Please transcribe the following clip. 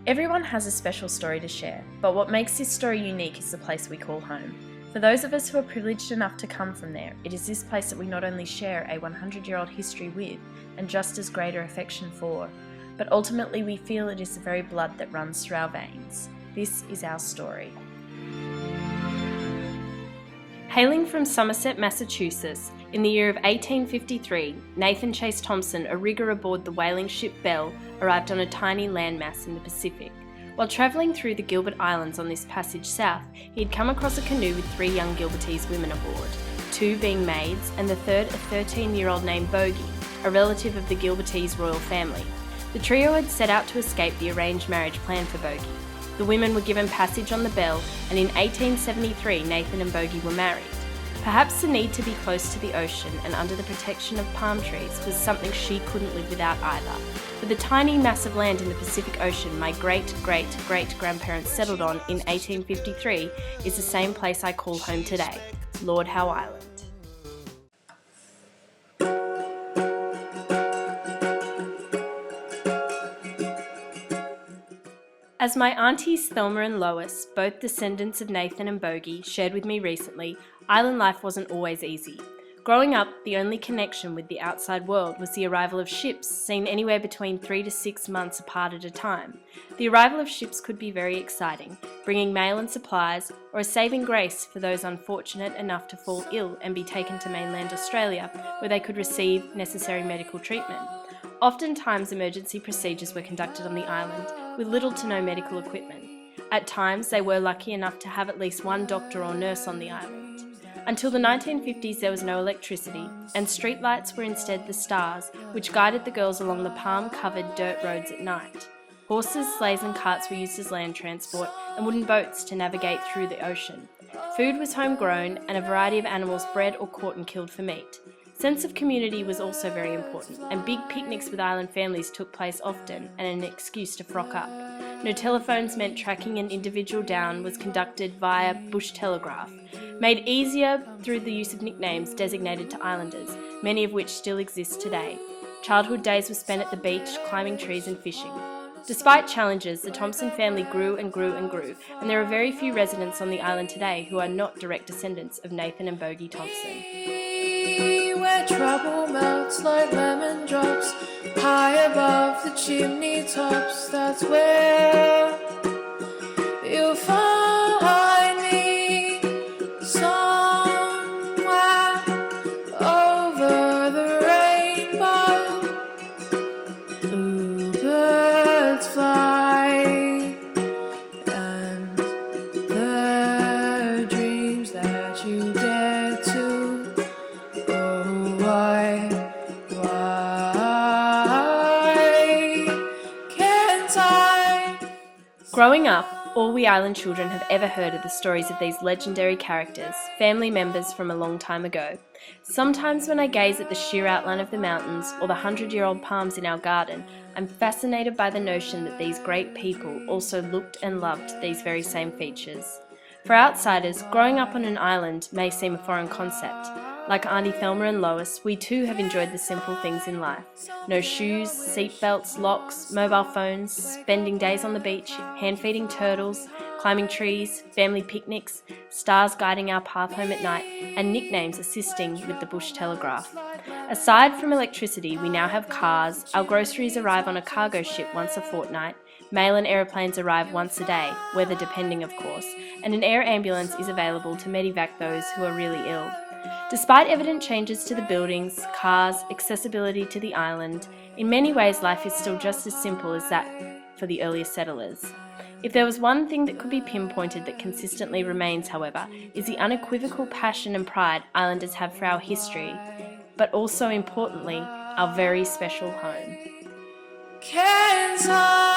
Everyone has a special story to share, but what makes this story unique is the place we call home. For those of us who are privileged enough to come from there, it is this place that we not only share a 100-year-old history with and just as greater affection for, but ultimately we feel it is the very blood that runs through our veins. This is our story. Hailing from Somerset, Massachusetts, in the year of 1853, Nathan Chase Thompson, a rigger aboard the whaling ship Belle, arrived on a tiny landmass in the Pacific. While travelling through the Gilbert Islands on this passage south, he had come across a canoe with 3 young Gilbertese women aboard, 2 being maids and the third a 13-year-old named Bogey, a relative of the Gilbertese royal family. The trio had set out to escape the arranged marriage planned for Bogey. The women were given passage on the Belle, and in 1873 Nathan and Bogey were married. Perhaps the need to be close to the ocean and under the protection of palm trees was something she couldn't live without either. But the tiny mass of land in the Pacific Ocean my great-great-great-grandparents settled on in 1853 is the same place I call home today, Lord Howe Island. As my aunties Thelma and Lois, both descendants of Nathan and Bogey, shared with me recently, island life wasn't always easy. Growing up, the only connection with the outside world was the arrival of ships, seen anywhere between 3 to 6 months apart at a time. The arrival of ships could be very exciting, bringing mail and supplies, or a saving grace for those unfortunate enough to fall ill and be taken to mainland Australia, where they could receive necessary medical treatment. Oftentimes, emergency procedures were conducted on the island, with little to no medical equipment. At times, they were lucky enough to have at least one doctor or nurse on the island. Until the 1950s, there was no electricity, and streetlights were instead the stars, which guided the girls along the palm-covered dirt roads at night. Horses, sleighs and carts were used as land transport, and wooden boats to navigate through the ocean. Food was homegrown, and a variety of animals bred or caught and killed for meat. Sense of community was also very important, and big picnics with island families took place often, and an excuse to frock up. No telephones meant tracking an individual down was conducted via bush telegraph, made easier through the use of nicknames designated to islanders, many of which still exist today. Childhood days were spent at the beach, climbing trees and fishing. Despite challenges, the Thompson family grew and grew and grew, and there are very few residents on the island today who are not direct descendants of Nathan and Bogey Thompson. Where trouble melts like lemon drops, high above the chimney tops, that's where you'll find me, somewhere over the rainbow. Ooh, birds fly, and the dreams that you dare to. Why can't I? Growing up, all we island children have ever heard are the stories of these legendary characters, family members from a long time ago. Sometimes when I gaze at the sheer outline of the mountains or the 100-year-old palms in our garden, I'm fascinated by the notion that these great people also looked and loved these very same features. For outsiders, growing up on an island may seem a foreign concept. Like Auntie Thelma and Lois, we too have enjoyed the simple things in life. No shoes, seatbelts, locks, mobile phones, spending days on the beach, hand-feeding turtles, climbing trees, family picnics, stars guiding our path home at night, and nicknames assisting with the bush telegraph. Aside from electricity, we now have cars, our groceries arrive on a cargo ship once a fortnight, mail and aeroplanes arrive once a day, weather depending of course, and an air ambulance is available to medevac those who are really ill. Despite evident changes to the buildings, cars, accessibility to the island, in many ways life is still just as simple as that for the earlier settlers. If there was one thing that could be pinpointed that consistently remains, however, is the unequivocal passion and pride islanders have for our history, but also importantly, our very special home. Can't I?